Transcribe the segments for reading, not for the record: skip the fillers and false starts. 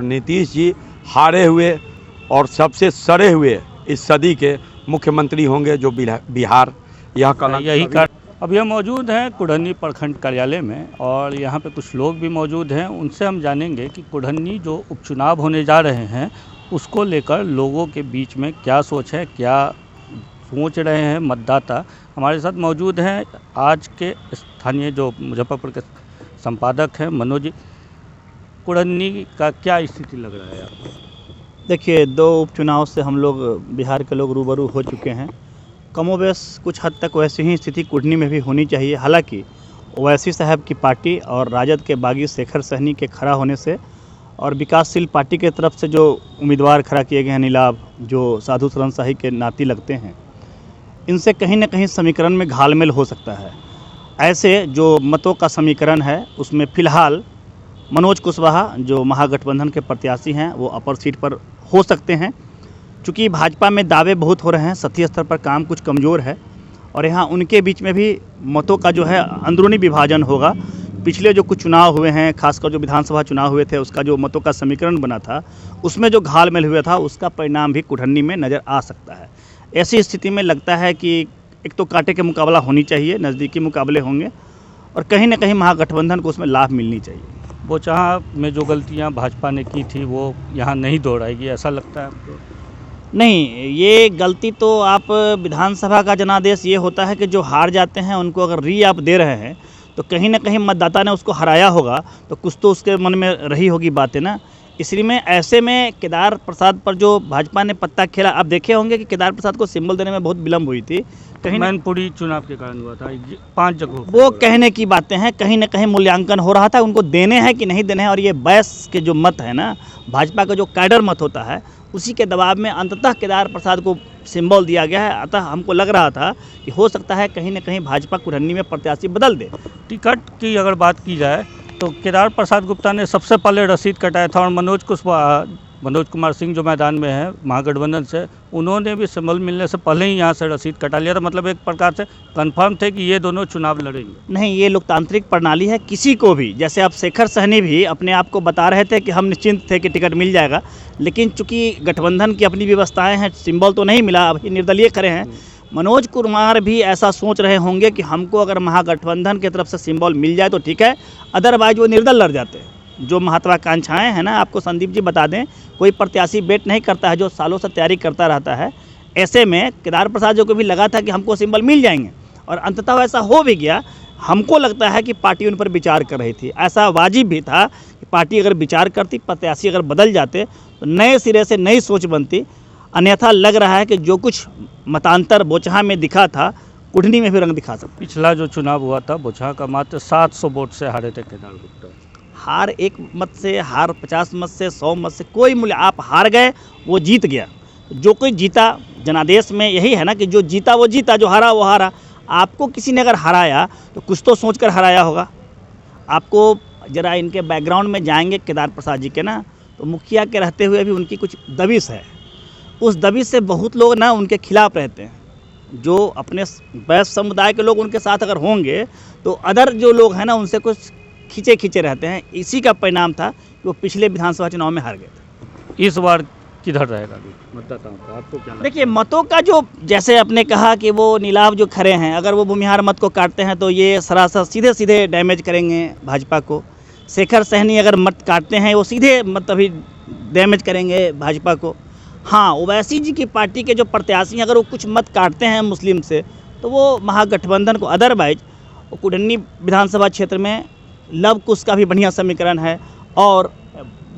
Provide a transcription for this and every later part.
नीतीश जी हारे हुए और सबसे सड़े हुए इस सदी के मुख्यमंत्री होंगे जो बिहार यह कलंक यही कर। अब यह मौजूद हैं कुढ़नी प्रखंड कार्यालय में और यहाँ पे कुछ लोग भी मौजूद हैं। उनसे हम जानेंगे कि कुढ़नी जो उपचुनाव होने जा रहे हैं उसको लेकर लोगों के बीच में क्या सोच है, क्या सोच रहे हैं मतदाता। हमारे साथ मौजूद हैं आज के स्थानीय जो मुजफ्फरपुर के संपादक हैं मनोज जी। कुढ़नी का क्या स्थिति लग रहा है आपको? देखिए, 2 उपचुनाव से हम लोग बिहार के लोग रूबरू हो चुके हैं। कमोबेश कुछ हद तक वैसी ही स्थिति कुढ़नी में भी होनी चाहिए। हालांकि ओवैसी साहब की पार्टी और राजद के बागी शेखर सहनी के खड़ा होने से और विकासशील पार्टी के तरफ से जो उम्मीदवार खड़ा किए गए हैं नीलाभ, जो साधु शरण शाही के नाती लगते हैं, इनसे कहीं ना कहीं समीकरण में घालमेल हो सकता है। ऐसे जो मतों का समीकरण है उसमें फ़िलहाल मनोज कुशवाहा जो महागठबंधन के प्रत्याशी हैं वो अपर सीट पर हो सकते हैं। चूँकि भाजपा में दावे बहुत हो रहे हैं, सतही स्तर पर काम कुछ कमज़ोर है और यहाँ उनके बीच में भी मतों का जो है अंदरूनी विभाजन होगा। पिछले जो कुछ चुनाव हुए हैं, खासकर जो विधानसभा चुनाव हुए थे, उसका जो मतों का समीकरण बना था उसमें जो घालमेल हुआ था उसका परिणाम भी कुढ़नी में नज़र आ सकता है। ऐसी स्थिति में लगता है कि एक तो कांटे के मुकाबला होनी चाहिए, नज़दीकी मुकाबले होंगे और कहीं ना कहीं महागठबंधन को उसमें लाभ मिलनी चाहिए। बोचहा में जो गलतियां भाजपा ने की थी वो यहाँ नहीं दोहराएगी, ऐसा लगता है आपको? नहीं, ये गलती तो आप विधानसभा का जनादेश ये होता है कि जो हार जाते हैं उनको अगर आप दे रहे हैं तो कहीं ना कहीं मतदाता ने उसको हराया होगा तो कुछ तो उसके मन में रही होगी बातें ना। इसलिए में ऐसे में केदार प्रसाद पर जो भाजपा ने पत्ता खेला, आप देखे होंगे कि केदार प्रसाद को सिंबल देने में बहुत विलम्ब हुई थी। कहीं मैनपुरी चुनाव के कारण हुआ था 5 जगहों। वो कहने की बातें हैं, कहीं ना कहीं मूल्यांकन हो रहा था उनको देने हैं कि नहीं देने हैं। और ये बैस के जो मत है ना, भाजपा का जो कैडर मत होता है, उसी के दबाव में अंततः केदार प्रसाद को सिंबल दिया गया है। अतः हमको लग रहा था कि हो सकता है कहीं ना कहीं भाजपा कुढ़नी में प्रत्याशी बदल दे। टिकट की अगर बात की जाए तो केदार प्रसाद गुप्ता ने सबसे पहले रसीद कटाया था और मनोज कुमार सिंह जो मैदान में है महागठबंधन से, उन्होंने भी सिंबल मिलने से पहले ही यहाँ से रसीद कटा लिया था। मतलब एक प्रकार से कंफर्म थे कि ये दोनों चुनाव लड़ेंगे। नहीं, ये लोकतांत्रिक प्रणाली है। किसी को भी, जैसे आप शेखर सहनी भी अपने आप को बता रहे थे कि हम निश्चिंत थे कि टिकट मिल जाएगा, लेकिन चूंकि गठबंधन की अपनी व्यवस्थाएं हैं, सिंबल तो नहीं मिला, अभी निर्दलीय खड़े हैं। मनोज कुमार भी ऐसा सोच रहे होंगे कि हमको अगर महागठबंधन की तरफ से सिंबल मिल जाए तो ठीक है, अदरवाइज वो निर्दल लड़ जाते हैं। जो महत्वाकांक्षाएं हैं ना, आपको संदीप जी बता दें, कोई प्रत्याशी वेट नहीं करता है, जो सालों से तैयारी करता रहता है। ऐसे में केदार प्रसाद जी को भी लगा था कि हमको सिंबल मिल जाएंगे और अंततः वैसा हो भी गया। हमको लगता है कि पार्टी उन पर विचार कर रही थी। ऐसा वाजिब भी था कि पार्टी अगर विचार करती, प्रत्याशी अगर बदल जाते तो नए सिरे से नई सोच बनती। अन्यथा लग रहा है कि जो कुछ मतांतर बोचहा में दिखा था, कुढ़नी में भी रंग दिखा सकता। पिछला जो चुनाव हुआ था बोचहा का मात्र 700 वोट से हारे थे केदार गुप्ता। हार 1 मत से, हार 50 मत से, 100 मत से, कोई मूल्य, आप हार गए वो जीत गया। जो कोई जीता, जनादेश में यही है ना कि जो जीता वो जीता, जो हारा वो हारा। आपको किसी ने अगर हराया तो कुछ तो सोचकर हराया होगा। आपको जरा इनके बैकग्राउंड में जाएंगे केदार प्रसाद जी के ना, तो मुखिया के रहते हुए भी उनकी कुछ दबिश है। उस दबिश से बहुत लोग ना उनके खिलाफ रहते हैं। जो अपने बैस समुदाय के लोग उनके साथ अगर होंगे तो अदर जो लोग हैं ना उनसे कुछ खींचे रहते हैं। इसी का परिणाम था कि वो पिछले विधानसभा चुनाव में हार गए थे। इस बार किधर रहेगा मतदाताओं का, आपको क्या लगता है? देखिए, मतों का जो, जैसे आपने कहा कि वो नीलाभ जो खड़े हैं, अगर वो भूमिहार मत को काटते हैं तो ये सरासर सीधे डैमेज करेंगे भाजपा को। शेखर सहनी अगर मत काटते हैं वो सीधे मत अभी डैमेज करेंगे भाजपा को। हाँ, ओवैसी जी की पार्टी के जो प्रत्याशी हैं अगर वो कुछ मत काटते हैं मुस्लिम से तो वो महागठबंधन को, अदरवाइज कुढ़नी विधानसभा क्षेत्र में लव कुश का भी बढ़िया समीकरण है और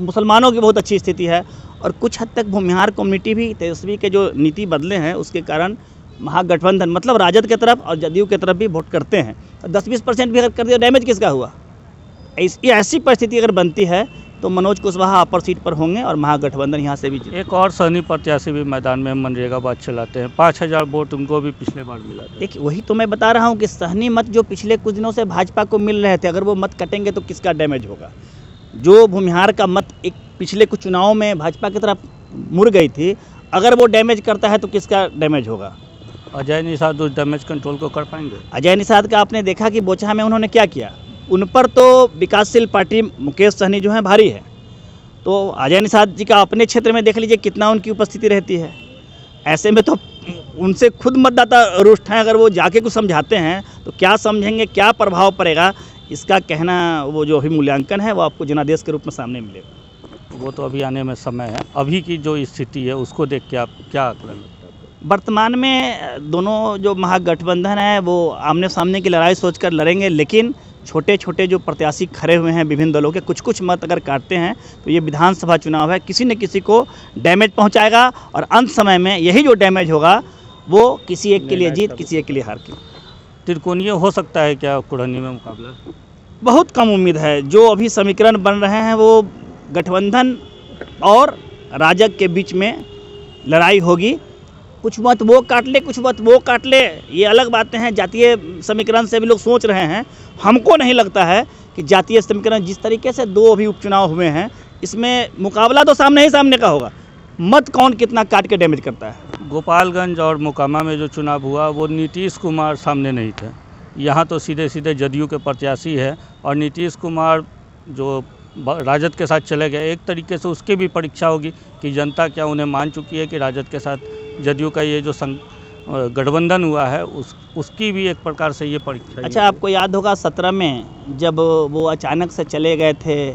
मुसलमानों की बहुत अच्छी स्थिति है। और कुछ हद तक भूमिहार कम्युनिटी भी तेजस्वी के जो नीति बदले हैं उसके कारण महागठबंधन मतलब राजद के तरफ और जदयू के तरफ भी वोट करते हैं। 10-20% भी अगर कर दिया, डैमेज किसका हुआ? ऐसी परिस्थिति अगर बनती है तो मनोज कुशवाहा अपर सीट पर होंगे और महागठबंधन यहाँ से भी जीते। एक और सहनी प्रत्याशी भी मैदान में मनरेगा बात चलाते हैं, 5000 वोट उनको भी पिछले बार मिला था। देखिए, वही तो मैं बता रहा हूँ कि सहनी मत जो पिछले कुछ दिनों से भाजपा को मिल रहे थे, अगर वो मत कटेंगे तो किसका डैमेज होगा? जो भूमिहार का मत एक पिछले कुछ चुनावों में भाजपा की तरफ मुड़ गई थी, अगर वो डैमेज करता है तो किसका डैमेज होगा? अजय निषाद उस डैमेज कंट्रोल को कर पाएंगे? अजय निषाद का आपने देखा कि बोचहा में उन्होंने क्या किया। उन पर तो विकासशील पार्टी मुकेश सहनी जो है भारी है, तो अजय निषाद जी का अपने क्षेत्र में देख लीजिए कितना उनकी उपस्थिति रहती है। ऐसे में तो उनसे खुद मतदाता रुष्ट हैं, अगर वो जाके कुछ समझाते हैं तो क्या समझेंगे, क्या प्रभाव पड़ेगा, इसका कहना वो जो अभी मूल्यांकन है वो आपको जनादेश के रूप में सामने मिलेगा। वो तो अभी आने में समय है। अभी की जो स्थिति है उसको देख के आप क्या आकलन लगता है? वर्तमान में दोनों जो महागठबंधन है वो आमने सामने की लड़ाई सोचकर लड़ेंगे, लेकिन छोटे छोटे जो प्रत्याशी खड़े हुए हैं विभिन्न दलों के, कुछ कुछ मत अगर काटते हैं तो ये विधानसभा चुनाव है, किसी न किसी को डैमेज पहुंचाएगा और अंत समय में यही जो डैमेज होगा वो किसी एक के लिए जीत, किसी एक के लिए हार की। त्रिकोणीय हो सकता है क्या कुढ़नी में मुकाबला? बहुत कम उम्मीद है। जो अभी समीकरण बन रहे हैं वो गठबंधन और राजग के बीच में लड़ाई होगी। कुछ मत वो काट ले, कुछ मत वो काट ले, ये अलग बातें हैं। जातीय समीकरण से भी लोग सोच रहे हैं। हमको नहीं लगता है कि जातीय समीकरण जिस तरीके से दो अभी उपचुनाव हुए हैं इसमें मुकाबला तो सामने ही सामने का होगा। मत कौन कितना काट के डैमेज करता है। गोपालगंज और मोकामा में जो चुनाव हुआ वो नीतीश कुमार सामने नहीं थे। यहाँ तो सीधे सीधे जदयू के प्रत्याशी है और नीतीश कुमार जो राजद के साथ चले गए, एक तरीके से उसकी भी परीक्षा होगी कि जनता क्या उन्हें मान चुकी है कि राजद के साथ जदयू का ये जो गठबंधन हुआ है उसकी भी एक प्रकार से ये परीक्षा। अच्छा, आपको याद होगा 17 में जब वो अचानक से चले गए थे,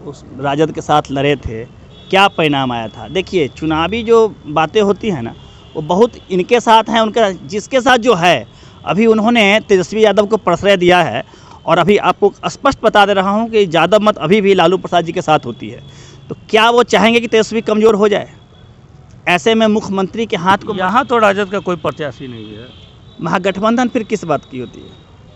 उस राजद के साथ लड़े थे, क्या परिणाम आया था। देखिए, चुनावी जो बातें होती हैं ना वो बहुत इनके साथ हैं, उनका जिसके साथ जो है। अभी उन्होंने तेजस्वी यादव को प्रश्रय दिया है और अभी आपको स्पष्ट बता दे रहा हूँ कि ज़्यादा मत अभी भी लालू प्रसाद जी के साथ होती है। तो क्या वो चाहेंगे कि तेजस्वी कमज़ोर हो जाए? ऐसे में मुख्यमंत्री के हाथ को, यहाँ तो राजद का कोई प्रत्याशी नहीं है। महागठबंधन फिर किस बात की होती है?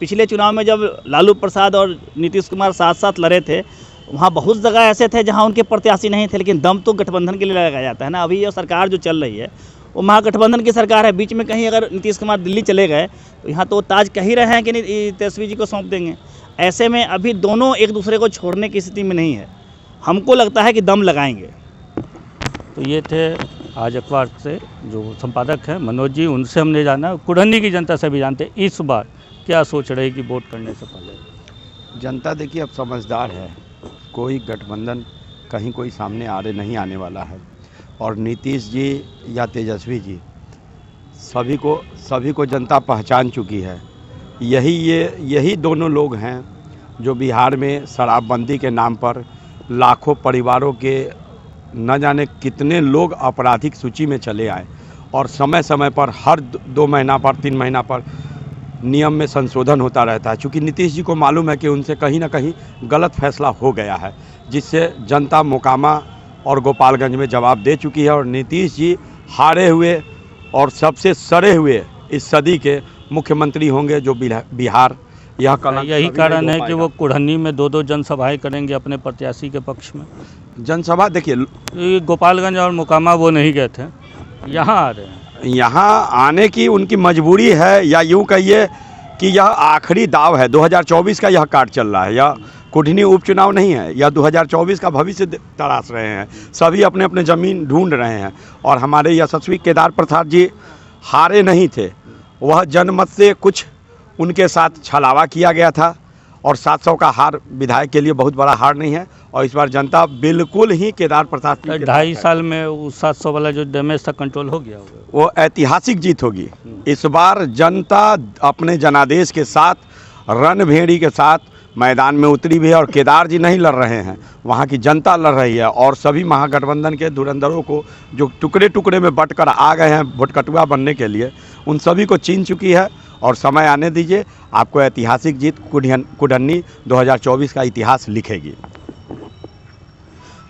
पिछले चुनाव में जब लालू प्रसाद और नीतीश कुमार साथ साथ लड़े थे वहाँ बहुत जगह ऐसे थे जहाँ उनके प्रत्याशी नहीं थे, लेकिन दम तो गठबंधन के लिए लगाया जाता है ना। अभी ये सरकार जो चल रही है वो महागठबंधन की सरकार है। बीच में कहीं अगर नीतीश कुमार दिल्ली चले गए तो यहाँ तो ताज कह ही रहे हैं कि तेजस्वी जी को सौंप देंगे। ऐसे में अभी दोनों एक दूसरे को छोड़ने की स्थिति में नहीं है। हमको लगता है कि दम लगाएंगे। तो ये थे आज अखबार से जो संपादक हैं मनोज जी, उनसे हमने जाना। कुढ़नी की जनता से भी जानते इस बार क्या सोच रहे कि वोट करने से पहले। जनता देखिए अब समझदार है, कोई गठबंधन कहीं कोई सामने नहीं आने वाला है। और नीतीश जी या तेजस्वी जी सभी को जनता पहचान चुकी है। यही दोनों लोग हैं जो बिहार में शराबबंदी के नाम पर लाखों परिवारों के न जाने कितने लोग आपराधिक सूची में चले आए और समय समय पर हर 2 महीना पर 3 महीना पर नियम में संशोधन होता रहता है। चूँकि नीतीश जी को मालूम है कि उनसे कहीं ना कहीं गलत फैसला हो गया है, जिससे जनता मोकामा और गोपालगंज में जवाब दे चुकी है। और नीतीश जी हारे हुए और सबसे सड़े हुए इस सदी के मुख्यमंत्री होंगे जो बिहार यह कलंक यही कारण है कि वो कुढ़नी में 2-2 जनसभाएं करेंगे अपने प्रत्याशी के पक्ष में। जनसभा देखिए, गोपालगंज और मोकामा वो नहीं गए थे, यहाँ आ रहे हैं। यहाँ आने की उनकी मजबूरी है, या यूँ कहिए कि यह आखिरी दाव है। 2024 का यह कार्ड चल रहा है, यह कुढ़नी उपचुनाव नहीं है। यह 2024 का भविष्य तराश रहे हैं। सभी अपने अपने ज़मीन ढूंढ रहे हैं। और हमारे यशस्वी केदार प्रसाद जी हारे नहीं थे, वह जनमत से कुछ उनके साथ छलावा किया गया था। और 700 का हार विधायक के लिए बहुत बड़ा हार नहीं है। और इस बार जनता बिल्कुल ही केदार प्रसाद 2.5 साल में उस 700 वाला जो डैमेज था कंट्रोल हो गया होगा, वो ऐतिहासिक जीत होगी। इस बार जनता अपने जनादेश के साथ, रणभेड़ी के साथ मैदान में उतरी भी है। और केदार जी नहीं लड़ रहे हैं, वहाँ की जनता लड़ रही है। और सभी महागठबंधन के धुरंधरों को जो टुकड़े टुकड़े में बंटकर आ गए हैं भोटकटुआ बनने के लिए, उन सभी को छीन चुकी है। और समय आने दीजिए, आपको ऐतिहासिक जीत कुढ़नी 2024 का इतिहास लिखेगी।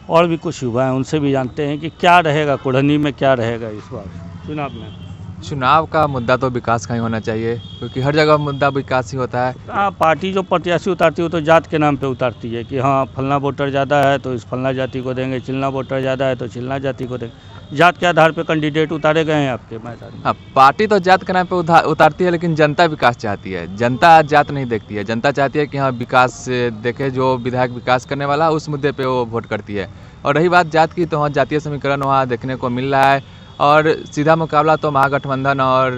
और भी कुछ युवा हैं, उनसे भी जानते हैं कि क्या रहेगा कुढ़नी में, क्या रहेगा इस बार चुनाव में। चुनाव का मुद्दा तो विकास का ही होना चाहिए, क्योंकि हर जगह मुद्दा विकास ही होता है। पार्टी जो प्रत्याशी उतारती है वो तो जात के नाम पे उतारती है कि हाँ फलना वोटर ज़्यादा है तो इस फलना जाति को देंगे, चिलना वोटर ज़्यादा है तो चिलना जाति को देंगे। जात के आधार पे कैंडिडेट उतारे गए हैं आपके मैदान में। हाँ, पार्टी तो जात के नाम पे उतारती है, लेकिन जनता विकास चाहती है। जनता जात नहीं देखती है, जनता चाहती है कि हाँ विकास देखे, जो विधायक विकास करने वाला उस मुद्दे पे वो वोट करती है। और रही बात जात की, तो वहाँ जातीय समीकरण वहाँ देखने को मिल रहा है। और सीधा मुकाबला तो महागठबंधन और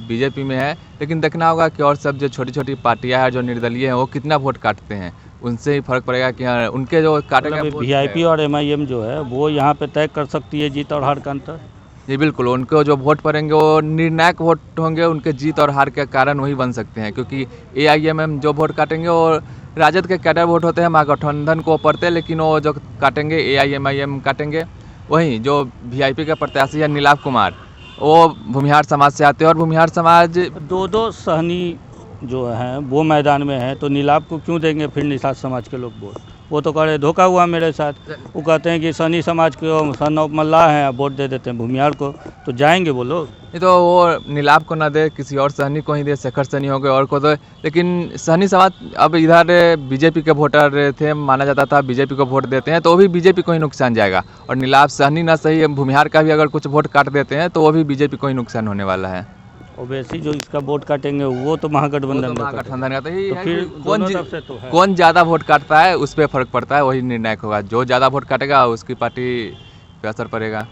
बीजेपी में है, लेकिन देखना होगा कि और सब जो छोटी छोटी पार्टियां हैं जो निर्दलीय हैं वो कितना वोट काटते हैं। उनसे ही फर्क पड़ेगा कि हाँ, उनके जो काटेगा मतलब वीआईपी और एमआईएम जो है वो यहाँ पे तय कर सकती है जीत और हार का अंतर। जी बिल्कुल, उनको जो वोट पड़ेंगे वो निर्णायक वोट होंगे, उनके जीत और हार के कारण वही बन सकते हैं, क्योंकि एआईएमएम जो वोट काटेंगे और राजद के कैडर वोट होते हैं महागठबंधन को पड़ते हैं, लेकिन वो जो काटेंगे एआईएमआईएम काटेंगे। वहीं जो वीआईपी का प्रत्याशी है नीलाभ कुमार, वो भूमिहार समाज से आते हैं और भूमिहार समाज दो सहनी जो हैं वो मैदान में है, तो नीलाभ को क्यों देंगे फिर निषाद समाज के लोग वोट? वो तो कह रहे धोखा हुआ मेरे साथ। वो कहते हैं कि सहनी समाज के सन ऑफ मल्लाह हैं, वोट दे देते हैं भूमिहार को, तो जाएंगे वो लोग। नहीं तो वो नीलाभ को ना दे, किसी और सहनी को ही दे, शेखर सहनी हो गए और को दे। लेकिन सहनी समाज अब इधर बीजेपी के वोटर थे, माना जाता था बीजेपी को वोट देते हैं तो वो भी बीजेपी को ही नुकसान जाएगा। और नीलाभ सहनी ना सही, भूमिहार का भी अगर कुछ वोट काट देते हैं तो वो भी बीजेपी को ही नुकसान होने वाला है। ओबीसी जो इसका वोट काटेंगे वो तो महागठबंधन का महागठबंधन का तो तो फिर कौन दोनों तरफ से तो है। कौन ज़्यादा वोट काटता है उस पर फर्क पड़ता है, वही निर्णायक होगा। जो ज़्यादा वोट काटेगा उसकी पार्टी पे असर पड़ेगा।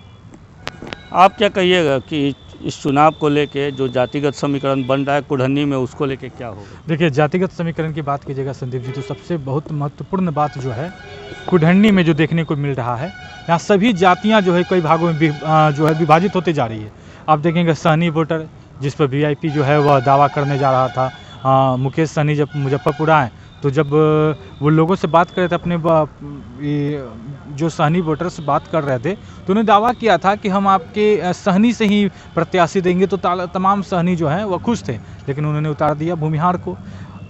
आप क्या कहिएगा कि इस चुनाव को लेके जो जातिगत समीकरण बन रहा है कुढ़नी में, उसको लेके क्या होगा? देखिए, जातिगत समीकरण की बात कीजिएगा संदीप जी, तो सबसे बहुत महत्वपूर्ण बात जो है कुढ़नी में जो देखने को मिल रहा है, यहाँ सभी जातियाँ जो है कई भागों में जो है विभाजित होते जा रही है। आप देखेंगे सहनी वोटर जिस पर वीआईपी जो है वह दावा करने जा रहा था, मुकेश सहनी जब मुजफ्फरपुर आए तो जब वो लोगों से बात कर रहे थे, अपने जो सहनी वोटर से बात कर रहे थे, तो उन्होंने दावा किया था कि हम आपके सहनी से ही प्रत्याशी देंगे, तो तमाम सहनी जो हैं वह खुश थे। लेकिन उन्होंने उतार दिया भूमिहार को।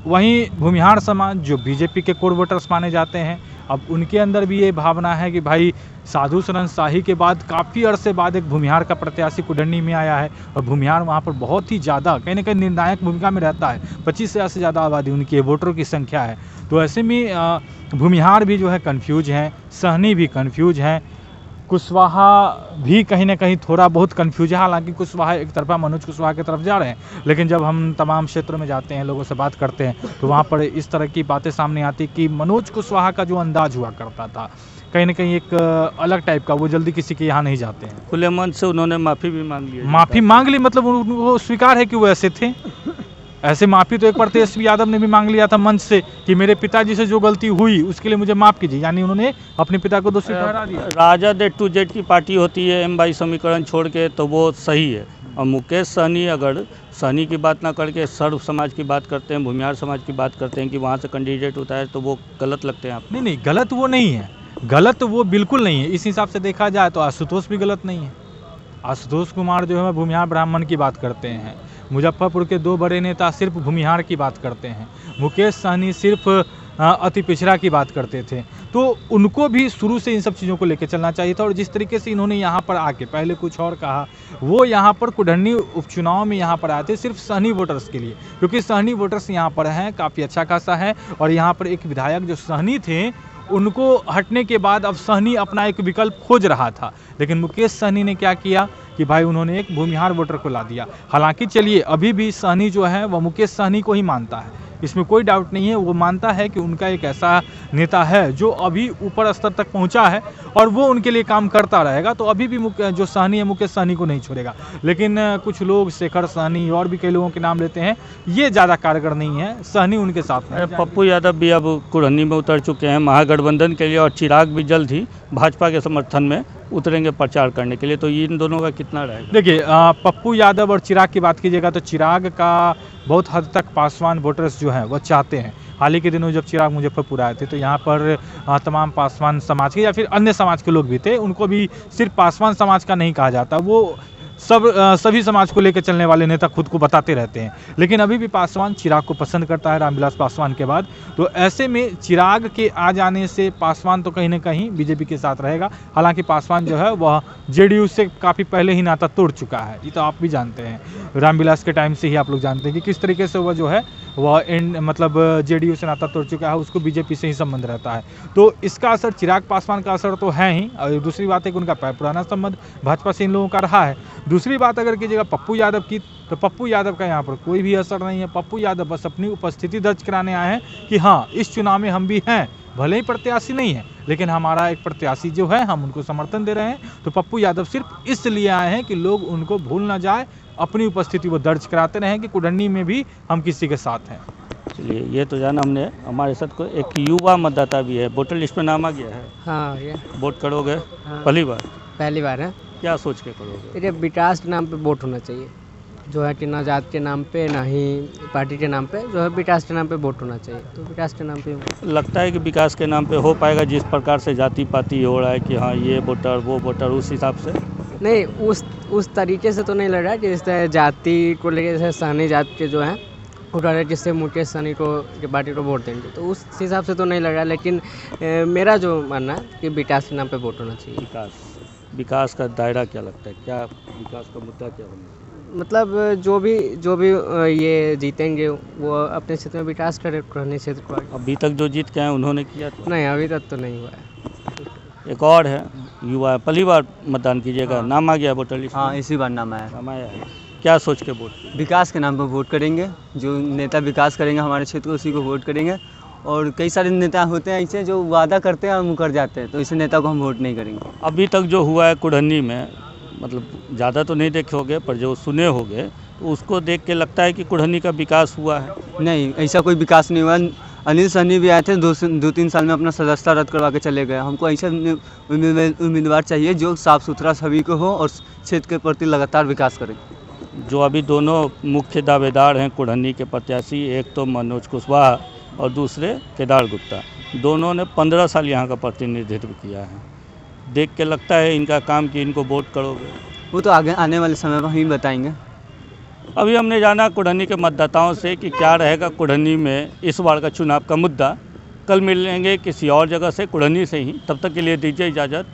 वहीं भूमिहार समाज जो बीजेपी के कोर वोटर्स माने जाते हैं, अब उनके अंदर भी ये भावना है कि भाई साधु सरन शाही के बाद काफ़ी अरसे बाद एक भूमिहार का प्रत्याशी कुढ़नी में आया है, और भूमिहार वहाँ पर बहुत ही ज़्यादा कहीं ना कहीं निर्णायक भूमिका में रहता है। 25,000 से ज़्यादा आबादी उनकी वोटरों की संख्या है। तो ऐसे में भूमिहार भी जो है कन्फ्यूज हैं, सहनी भी कन्फ्यूज हैं, कुशवाहा भी कहीं ना कहीं थोड़ा बहुत कन्फ्यूज है। हालांकि कुशवाहा एक तरफा मनोज कुशवाहा की तरफ जा रहे हैं, लेकिन जब हम तमाम क्षेत्रों में जाते हैं, लोगों से बात करते हैं, तो वहाँ पर इस तरह की बातें सामने आती कि मनोज कुशवाहा का जो अंदाज हुआ करता था कहीं ना कहीं एक अलग टाइप का, वो जल्दी किसी के यहाँ नहीं जाते हैं। खुले मन से उन्होंने माफ़ी भी मांग ली। माफ़ी मांग ली मतलब वो स्वीकार है कि वो ऐसे थे। ऐसे माफ़ी तो एक बार तेजस्वी यादव ने भी मांग लिया था मंच से कि मेरे पिताजी से जो गलती हुई उसके लिए मुझे माफ़ कीजिए, यानी उन्होंने अपने पिता को दोषी ठहरा दिया। राजद A-Z की पार्टी होती है M/Y समीकरण छोड़ के, तो वो सही है। और मुकेश सहनी अगर सहनी की बात ना करके सर्व समाज की बात करते हैं, भूमिहार समाज की बात करते हैं कि वहाँ से कैंडिडेट होता है, तो वो गलत लगते हैं आप? नहीं, गलत वो नहीं है, गलत वो बिल्कुल नहीं है। इस हिसाब से देखा जाए तो आशुतोष भी गलत नहीं है। आशुतोष कुमार जो है भूमिहार ब्राह्मण की बात करते हैं, मुजफ्फरपुर के दो बड़े नेता सिर्फ भूमिहार की बात करते हैं, मुकेश सहनी सिर्फ अति पिछड़ा की बात करते थे। तो उनको भी शुरू से इन सब चीज़ों को लेकर चलना चाहिए था। और जिस तरीके से इन्होंने यहाँ पर आके पहले कुछ और कहा, वो यहाँ पर कुढ़नी उपचुनाव में यहाँ पर आए थे सिर्फ सहनी वोटर्स के लिए, क्योंकि सहनी वोटर्स यहाँ पर हैं, काफ़ी अच्छा खासा है। और यहाँ पर एक विधायक जो सहनी थे, उनको हटने के बाद अब सहनी अपना एक विकल्प खोज रहा था, लेकिन मुकेश सहनी ने क्या किया कि भाई उन्होंने एक भूमिहार वोटर को ला दिया। हालांकि चलिए, अभी भी सहनी जो है वह मुकेश सहनी को ही मानता है, इसमें कोई डाउट नहीं है। वो मानता है कि उनका एक ऐसा नेता है जो अभी ऊपर स्तर तक पहुंचा है और वो उनके लिए काम करता रहेगा। तो अभी भी जो सहनी है मुकेश सहनी को नहीं छोड़ेगा। लेकिन कुछ लोग शेखर सहनी और भी कई लोगों के नाम लेते हैं, ये ज़्यादा कारगर नहीं है, सहनी उनके साथ में। पप्पू यादव भी अब कुढ़नी में उतर चुके हैं महागठबंधन के लिए, और चिराग भी जल्द ही भाजपा के समर्थन में उतरेंगे प्रचार करने के लिए। तो इन दोनों का कितना रहेगा? देखिए, पप्पू यादव और चिराग की बात कीजिएगा तो चिराग का बहुत हद तक पासवान वोटर्स जो हैं वो चाहते हैं। हाल ही के दिनों जब चिराग मुजफ्फरपुर आए थे तो यहाँ पर तमाम पासवान समाज के या फिर अन्य समाज के लोग भी थे, उनको भी सिर्फ पासवान समाज का नहीं कहा जाता, वो सभी समाज को लेकर चलने वाले नेता खुद को बताते रहते हैं। लेकिन अभी भी पासवान चिराग को पसंद करता है, रामविलास पासवान के बाद। तो ऐसे में चिराग के आ जाने से पासवान तो कहीं ना कहीं बीजेपी के साथ रहेगा। हालांकि पासवान जो है वह जेडीयू से काफ़ी पहले ही नाता तोड़ चुका है, ये तो आप भी जानते हैं। रामविलास के टाइम से ही आप लोग जानते हैं कि किस तरीके से वह जो है वह मतलब जेडीयू से नाता तोड़ चुका है, उसको बीजेपी से ही संबंध रहता है। तो इसका असर चिराग पासवान का असर तो है ही, और दूसरी बात है कि उनका पुराना संबंध भाजपा से इन लोगों का रहा है। दूसरी बात अगर कीजिएगा पप्पू यादव की, तो पप्पू यादव का यहाँ पर कोई भी असर नहीं है। पप्पू यादव बस अपनी उपस्थिति दर्ज कराने आए हैं कि हाँ, इस चुनाव में हम भी हैं, भले ही प्रत्याशी नहीं है लेकिन हमारा एक प्रत्याशी जो है हम उनको समर्थन दे रहे हैं। तो पप्पू यादव सिर्फ इसलिए आए हैं कि लोग उनको भूल ना जाए, अपनी उपस्थिति वो दर्ज कराते रहें कि कुढ़नी में भी हम किसी के साथ हैं। चलिए, ये तो जाना हमने। हमारे साथ को एक युवा मतदाता भी है, वोटर लिस्ट में नाम आ गया है, हाँ ये वोट करोगे? हाँ। पहली बार? पहली बार है। क्या सोच के करोगे? ये विकास के नाम पे वोट होना चाहिए, जो है कि ना जात के नाम पे ना ही पार्टी के नाम पे, जो है विकास के नाम पे वोट होना चाहिए, तो विकास के नाम पे। लगता है कि विकास के नाम पे हो पाएगा जिस प्रकार से जाति पाति हो रहा है कि हाँ ये वोटर वो वोटर, उस हिसाब से? नहीं, उस तरीके से तो नहीं लग रहा है, जैसे जाति को लेकर जैसे सहनी जात के जो हैं उठ रहे हैं, जिससे मुकेश सहनी को की पार्टी को वोट देंगे, तो उस हिसाब से तो नहीं लग रहा है। लेकिन मेरा जो मानना है कि विकास के नाम पे वोट होना चाहिए। विकास का दायरा क्या लगता है, क्या विकास का मुद्दा क्या होना चाहिए? मतलब जो भी ये जीतेंगे वो अपने क्षेत्र में विकास करे, पुराने क्षेत्र को। अभी तक जो जीत के आए उन्होंने किया था? नहीं, अभी तक तो नहीं हुआ है। एक और है युवा, पहली बार मतदान कीजिएगा, नाम आ गया वोटर लिस्ट में? हाँ, इसी बार नाम आया। नाम आया है। क्या सोच के वोट? विकास के नाम पर वोट करेंगे, जो नेता विकास करेंगे हमारे क्षेत्र को उसी को वोट करेंगे। और कई सारे नेता होते हैं ऐसे जो वादा करते हैं और मुकर जाते हैं, तो इस नेता को हम वोट नहीं करेंगे। अभी तक जो हुआ है कुढ़नी में, मतलब ज़्यादा तो नहीं देखे होगे पर जो सुने होगे, तो उसको देख के लगता है कि कुढ़नी का विकास हुआ है? नहीं, ऐसा कोई विकास नहीं हुआ। अनिल सहनी भी आए थे, 2-3 साल में अपना सदस्यता रद्द करवा के चले गए। हमको ऐसा उम्मीदवार चाहिए जो साफ़ सुथरा सभी को हो और क्षेत्र के प्रति लगातार विकास करे। जो अभी दोनों मुख्य दावेदार हैं कुढ़नी के प्रत्याशी, एक तो मनोज कुशवाहा और दूसरे केदार गुप्ता, दोनों ने 15 साल यहाँ का प्रतिनिधित्व किया है। देख के लगता है इनका काम कि इनको वोट करोगे? वो तो आगे आने वाले समय में ही बताएंगे। अभी हमने जाना कुढ़नी के मतदाताओं से कि क्या रहेगा कुढ़नी में इस बार का चुनाव का मुद्दा। कल मिलेंगे किसी और जगह से, कुढ़नी से ही। तब तक के लिए दीजिए इजाज़त।